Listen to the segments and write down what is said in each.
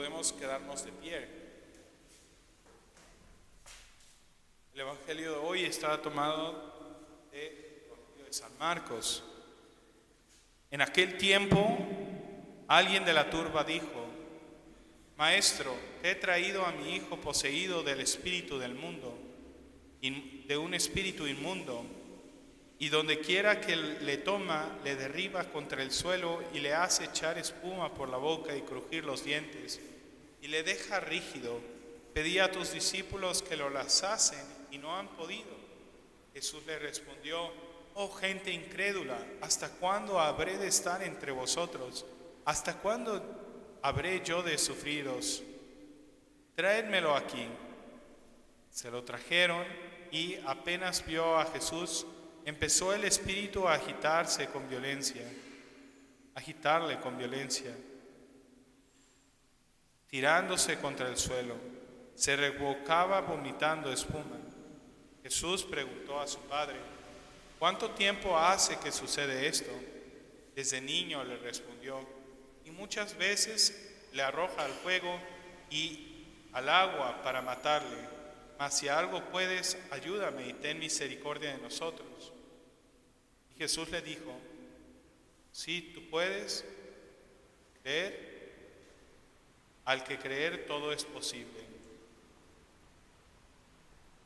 podemos quedarnos de pie. El Evangelio de hoy está tomado del Evangelio de San Marcos. En aquel tiempo, alguien de la turba dijo: Maestro, te he traído a mi hijo poseído del espíritu del mundo, de un espíritu inmundo, y donde quiera que le toma, le derriba contra el suelo y le hace echar espuma por la boca y crujir los dientes, y le deja rígido. Pedí a tus discípulos que lo lanzasen y no han podido. Jesús le respondió: Oh gente incrédula, ¿hasta cuándo habré de estar entre vosotros? ¿Hasta cuándo habré yo de sufriros? Traédmelo aquí. Se lo trajeron y apenas vio a Jesús, empezó el espíritu a agitarle con violencia, tirándose contra el suelo. Se revolcaba vomitando espuma. Jesús preguntó a su padre: ¿Cuánto tiempo hace que sucede esto? Desde niño, le respondió, y muchas veces le arroja al fuego y al agua para matarle. Mas si algo puedes, ayúdame y ten misericordia de nosotros. Y Jesús le dijo: Si tú puedes creer, al que creer todo es posible.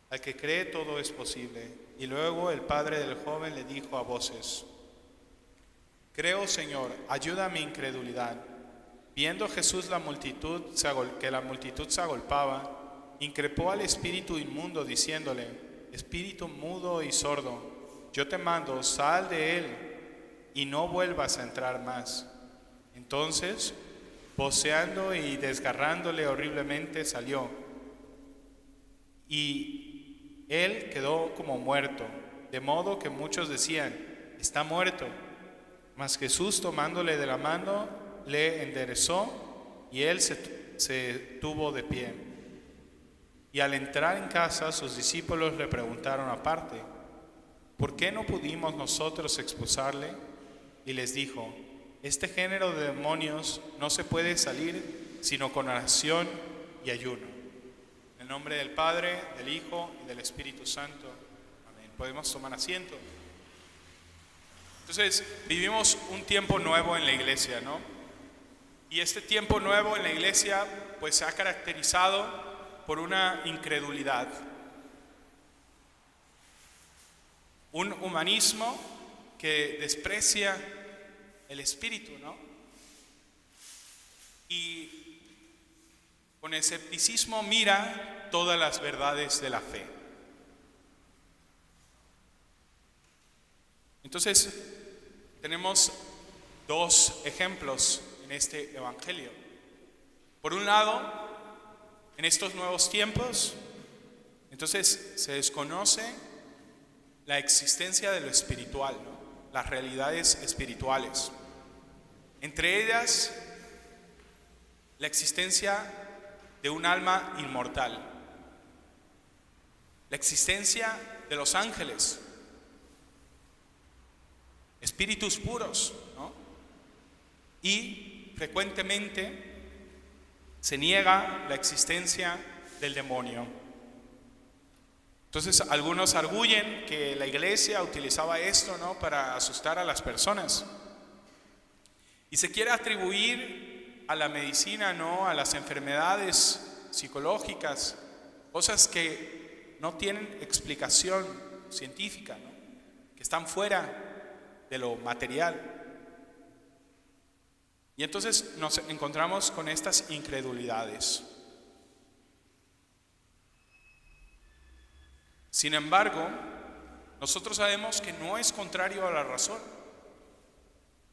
Al que cree todo es posible. Y luego el padre del joven le dijo a voces: Creo, Señor, ayuda a mi incredulidad. Viendo Jesús que la multitud se agolpaba, increpó al espíritu inmundo diciéndole: Espíritu mudo y sordo, yo te mando, sal de él y no vuelvas a entrar más. Entonces, voceando y desgarrándole horriblemente, salió. Y él quedó como muerto, de modo que muchos decían: Está muerto. Mas Jesús, tomándole de la mano, le enderezó y él se tuvo de pie. Y al entrar en casa, sus discípulos le preguntaron aparte: ¿Por qué no pudimos nosotros expulsarle? Y les dijo: Este género de demonios no se puede salir sino con oración y ayuno. En el nombre del Padre, del Hijo y del Espíritu Santo. Amén. Podemos tomar asiento. Entonces, vivimos un tiempo nuevo en la iglesia, ¿no? Y este tiempo nuevo en la iglesia, pues se ha caracterizado por una incredulidad, un humanismo que desprecia el espíritu, ¿no? Y con escepticismo mira todas las verdades de la fe. Entonces, tenemos dos ejemplos en este evangelio. Por un lado, en estos nuevos tiempos, entonces se desconoce la existencia de lo espiritual, ¿no? Las realidades espirituales. Entre ellas, la existencia de un alma inmortal, la existencia de los ángeles, espíritus puros, ¿no? Y frecuentemente se niega la existencia del demonio. Entonces, algunos arguyen que la iglesia utilizaba esto, ¿no?, para asustar a las personas. Y se quiere atribuir a la medicina, ¿no?, a las enfermedades psicológicas, cosas que no tienen explicación científica, ¿no?, que están fuera de lo material. Y entonces nos encontramos con estas incredulidades. Sin embargo, nosotros sabemos que no es contrario a la razón,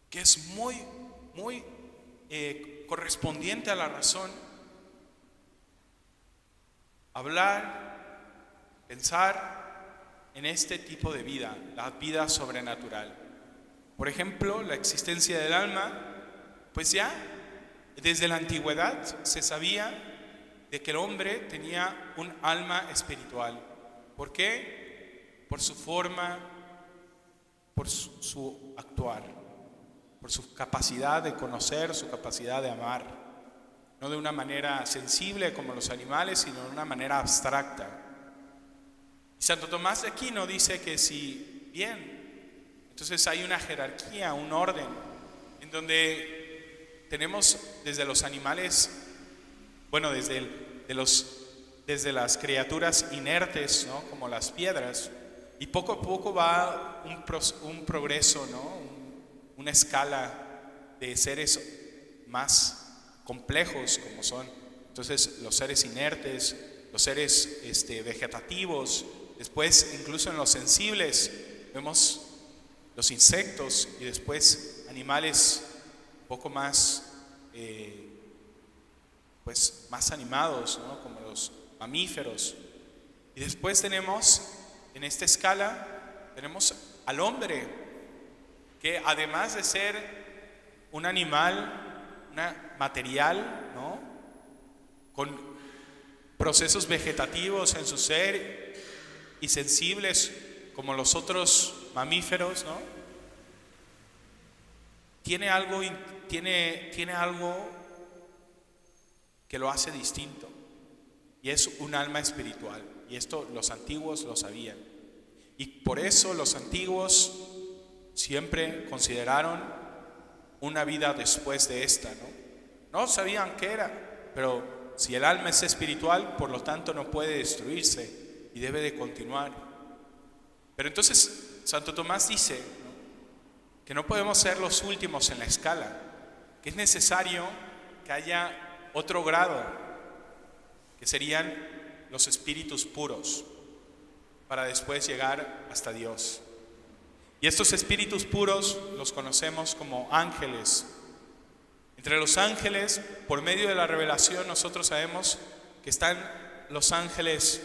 que es muy correspondiente a la razón hablar, pensar en este tipo de vida, la vida sobrenatural. Por ejemplo, la existencia del alma, pues ya desde la antigüedad se sabía de que el hombre tenía un alma espiritual. ¿Por qué? Por su forma, por su actuar, por su capacidad de conocer, su capacidad de amar. no de una manera sensible como los animales, sino de una manera abstracta. Y Santo Tomás de Aquino dice que si bien, entonces hay una jerarquía, un orden, en donde tenemos desde los animales, bueno, desde las criaturas inertes, ¿no? Como las piedras, y poco a poco va un progreso, ¿no? Una escala de seres más complejos como son entonces los seres inertes, los seres vegetativos, después incluso en los sensibles vemos los insectos y después animales un poco más pues más animados, ¿no? Como los mamíferos. Y después tenemos en esta escala tenemos al hombre, que además de ser un animal material, ¿no? Con procesos vegetativos en su ser y sensibles como los otros mamíferos, ¿no? Tiene algo que lo hace distinto, y es un alma espiritual, y esto los antiguos lo sabían, y por eso los antiguos siempre consideraron una vida después de esta, ¿no? No sabían qué era, pero si el alma es espiritual, por lo tanto no puede destruirse y debe de continuar. Pero entonces Santo Tomás dice, ¿no?, que no podemos ser los últimos en la escala, que es necesario que haya otro grado, que serían los espíritus puros, para después llegar hasta Dios. Y estos espíritus puros los conocemos como ángeles. Entre los ángeles, por medio de la revelación, nosotros sabemos que están los ángeles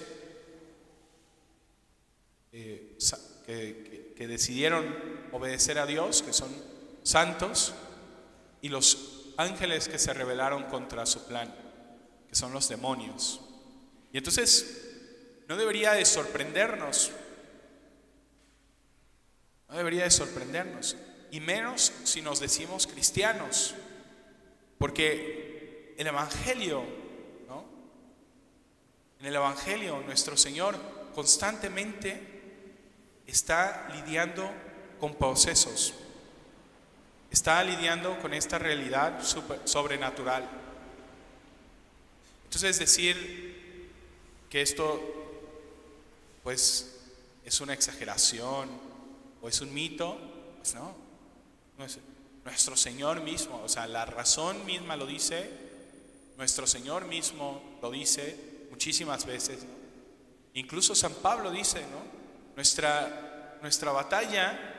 que decidieron obedecer a Dios, que son santos, y los ángeles que se rebelaron contra su plan, que son los demonios. Y entonces no debería de sorprendernos, y menos si nos decimos cristianos, porque el Evangelio, ¿no? En el Evangelio nuestro Señor constantemente está lidiando con procesos, está lidiando con esta realidad sobrenatural. Entonces decir que esto pues es una exageración o es un mito, pues no es. Nuestro Señor mismo, o sea, la razón misma lo dice, nuestro Señor mismo lo dice muchísimas veces, ¿no? Incluso San Pablo dice, ¿no?, nuestra batalla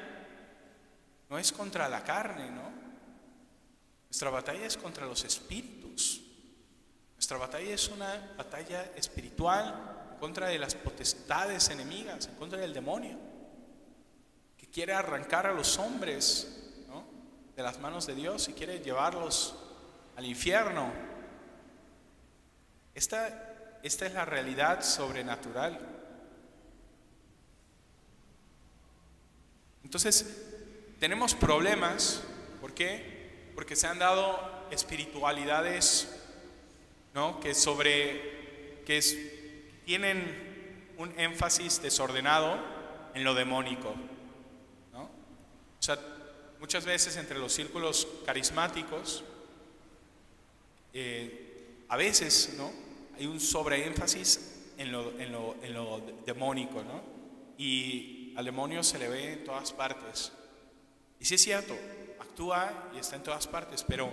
no es contra la carne, ¿no? Nuestra batalla es contra los espíritus. Nuestra batalla es una batalla espiritual en contra de las potestades enemigas, en contra del demonio, que quiere arrancar a los hombres, ¿no?, de las manos de Dios y quiere llevarlos al infierno. Esta es la realidad sobrenatural. Entonces, tenemos problemas. ¿Por qué? Porque se han dado espiritualidades, ¿no?, que tienen un énfasis desordenado en lo demónico, ¿no? O sea, muchas veces entre los círculos carismáticos, a veces, ¿no?, hay un sobreénfasis en lo demónico, ¿no? Y al demonio se le ve en todas partes. Y sí es cierto, actúa y está en todas partes, pero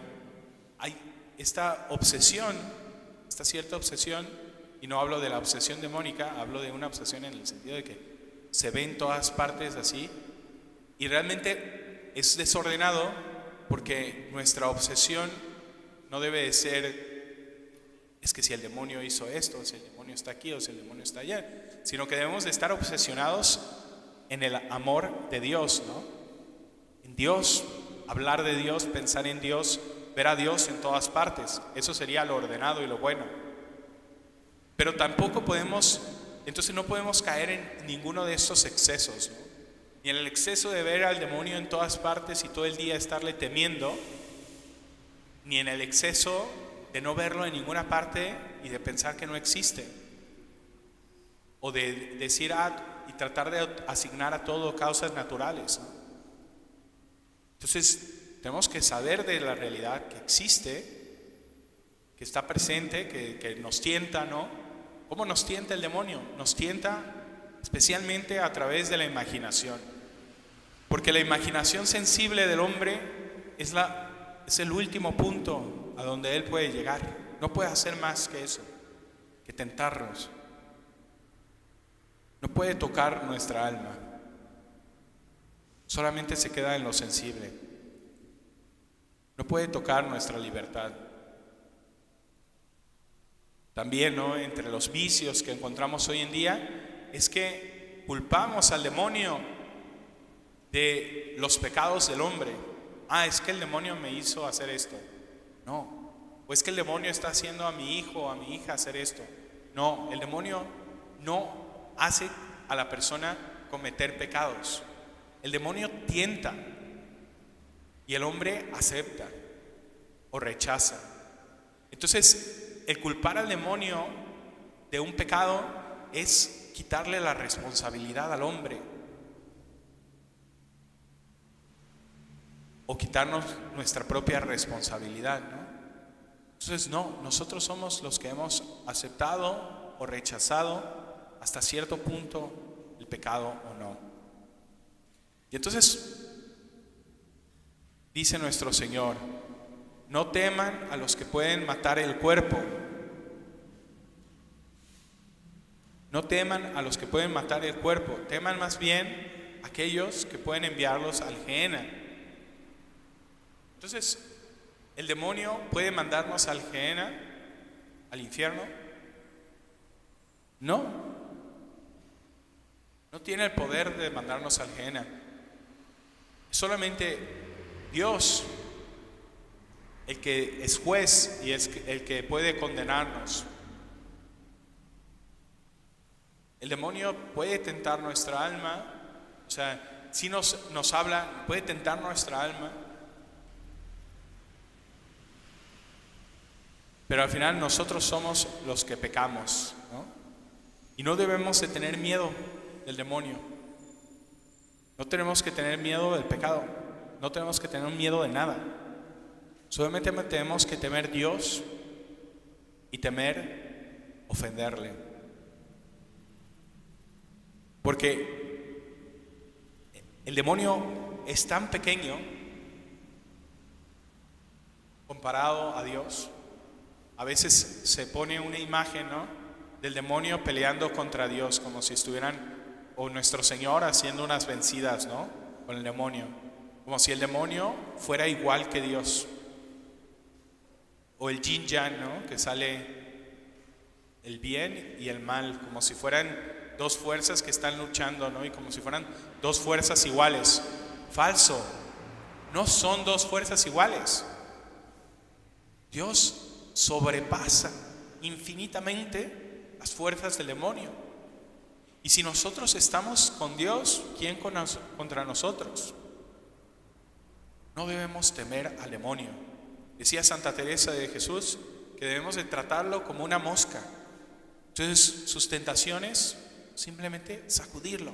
hay esta obsesión, esta cierta obsesión, y no hablo de la obsesión demónica, hablo de una obsesión en el sentido de que se ve en todas partes así, y realmente es desordenado, porque nuestra obsesión no debe de ser, es que si el demonio hizo esto, o si el demonio está aquí, o si el demonio está allá, sino que debemos de estar obsesionados en el amor de Dios, ¿no? En Dios, hablar de Dios, pensar en Dios, ver a Dios en todas partes. Eso sería lo ordenado y lo bueno. Pero tampoco podemos, entonces no podemos caer en ninguno de estos excesos, ¿no? Ni en el exceso de ver al demonio en todas partes y todo el día estarle temiendo, ni en el exceso de no verlo en ninguna parte y de pensar que no existe. O de decir y tratar de asignar a todo causas naturales, ¿no? Entonces tenemos que saber de la realidad que existe, que está presente, que nos tienta, ¿no? ¿Cómo nos tienta el demonio? Nos tienta especialmente a través de la imaginación. Porque la imaginación sensible del hombre es el último punto a donde él puede llegar. No puede hacer más que eso, que tentarnos. No puede tocar nuestra alma. Solamente se queda en lo sensible. No puede tocar nuestra libertad. También, ¿no?, entre los vicios que encontramos hoy en día es que culpamos al demonio de los pecados del hombre. Es que el demonio me hizo hacer esto. No. O es que el demonio está haciendo a mi hijo o a mi hija hacer esto. No, el demonio no hace a la persona cometer pecados. El demonio tienta y el hombre acepta o rechaza. Entonces, el culpar al demonio de un pecado es quitarle la responsabilidad al hombre, o quitarnos nuestra propia responsabilidad, ¿no? Entonces, no, nosotros somos los que hemos aceptado o rechazado hasta cierto punto el pecado o no. Y entonces dice nuestro Señor: no teman a los que pueden matar el cuerpo. No teman a los que pueden matar el cuerpo. Teman más bien a aquellos que pueden enviarlos al Gehenna. Entonces, ¿el demonio puede mandarnos al Gehenna, al infierno? No. No tiene el poder de mandarnos al Gehenna. Solamente Dios, el que es juez y es el que puede condenarnos. El demonio puede tentar nuestra alma, o sea, si nos habla, puede tentar nuestra alma, pero al final nosotros somos los que pecamos, ¿no? Y no debemos de tener miedo del demonio. No tenemos que tener miedo del pecado. No tenemos que tener miedo de nada. Solamente tenemos que temer a Dios y temer ofenderle. Porque el demonio es tan pequeño comparado a Dios. A veces se pone una imagen, ¿no?, del demonio peleando contra Dios, como si estuvieran, o nuestro Señor haciendo unas vencidas, ¿no?, con el demonio, como si el demonio fuera igual que Dios. O el yin yang, ¿no?, que sale el bien y el mal, como si fueran dos fuerzas que están luchando, ¿no?, y como si fueran dos fuerzas iguales. Falso. No son dos fuerzas iguales. Dios sobrepasa infinitamente las fuerzas del demonio. Y si nosotros estamos con Dios, ¿quién contra nosotros? No debemos temer al demonio. Decía Santa Teresa de Jesús que debemos de tratarlo como una mosca. Entonces, sus tentaciones, simplemente sacudirlo,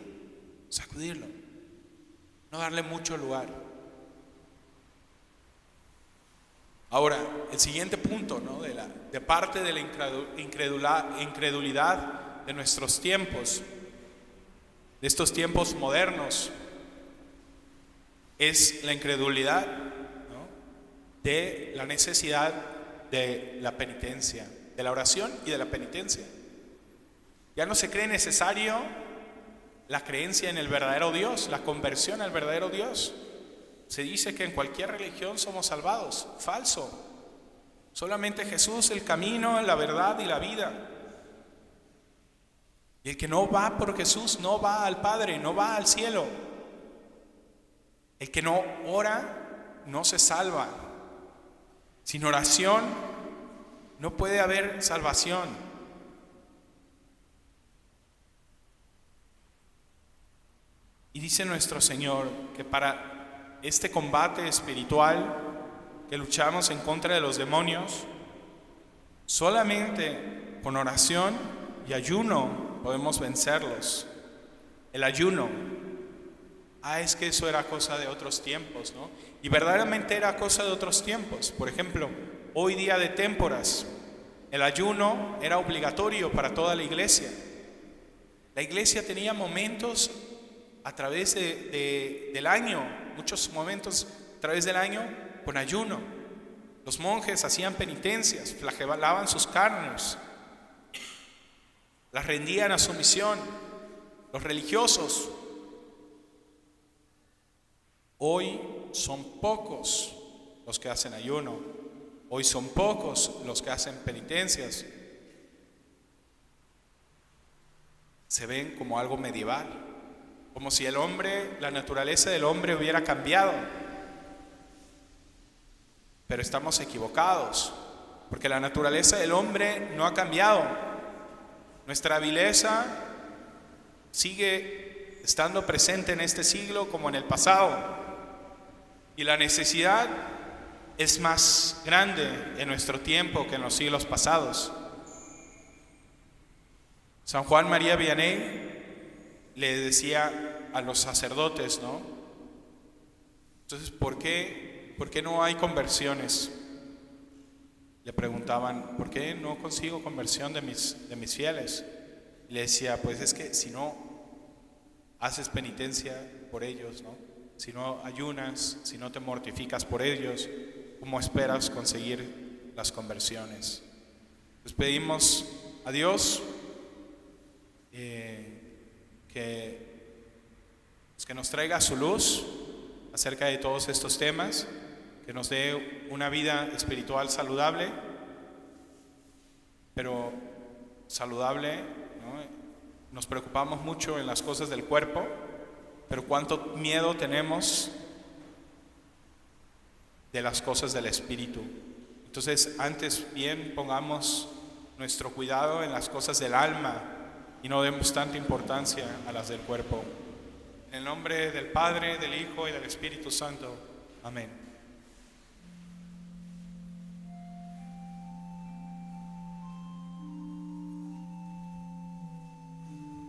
no darle mucho lugar. Ahora, el siguiente punto, ¿no?, de parte de la incredulidad de nuestros tiempos, de estos tiempos modernos, es la incredulidad, ¿no?, de la necesidad de la penitencia, de la oración y de la penitencia. Ya no se cree necesario la creencia en el verdadero Dios, la conversión al verdadero Dios. Se dice que en cualquier religión somos salvados. Falso. Solamente Jesús, el camino, la verdad y la vida. Y el que no va por Jesús no va al Padre, no va al cielo. El que no ora no se salva. Sin oración no puede haber salvación. Y dice nuestro Señor que para este combate espiritual que luchamos en contra de los demonios, Solamente con oración y ayuno podemos vencerlos. El ayuno. Es que eso era cosa de otros tiempos, ¿no? Y verdaderamente era cosa de otros tiempos. Por ejemplo, hoy día de témporas, el ayuno era obligatorio para toda la iglesia. La iglesia tenía momentos a través del año, muchos momentos a través del año con ayuno. Los monjes hacían penitencias, flagelaban sus carnes, las rendían a su misión. Los religiosos, hoy son pocos los que hacen ayuno, hoy son pocos los que hacen penitencias. Se ven como algo medieval, como si la naturaleza del hombre hubiera cambiado. Pero estamos equivocados, porque la naturaleza del hombre no ha cambiado. Nuestra vileza sigue estando presente en este siglo como en el pasado, y la necesidad es más grande en nuestro tiempo que en los siglos pasados. San Juan María Vianney le decía a los sacerdotes, ¿no? Entonces, ¿por qué no hay conversiones? Le preguntaban, ¿por qué no consigo conversión de mis fieles? Y le decía, pues es que si no haces penitencia por ellos, ¿no? Si no ayunas, si no te mortificas por ellos, ¿cómo esperas conseguir las conversiones? Pues pedimos a Dios que nos traiga su luz acerca de todos estos temas, que nos dé una vida espiritual saludable, pero saludable, ¿no? Nos preocupamos mucho en las cosas del cuerpo, pero cuánto miedo tenemos de las cosas del espíritu. Entonces, antes bien pongamos nuestro cuidado en las cosas del alma y no demos tanta importancia a las del cuerpo. En el nombre del Padre, del Hijo y del Espíritu Santo. Amén.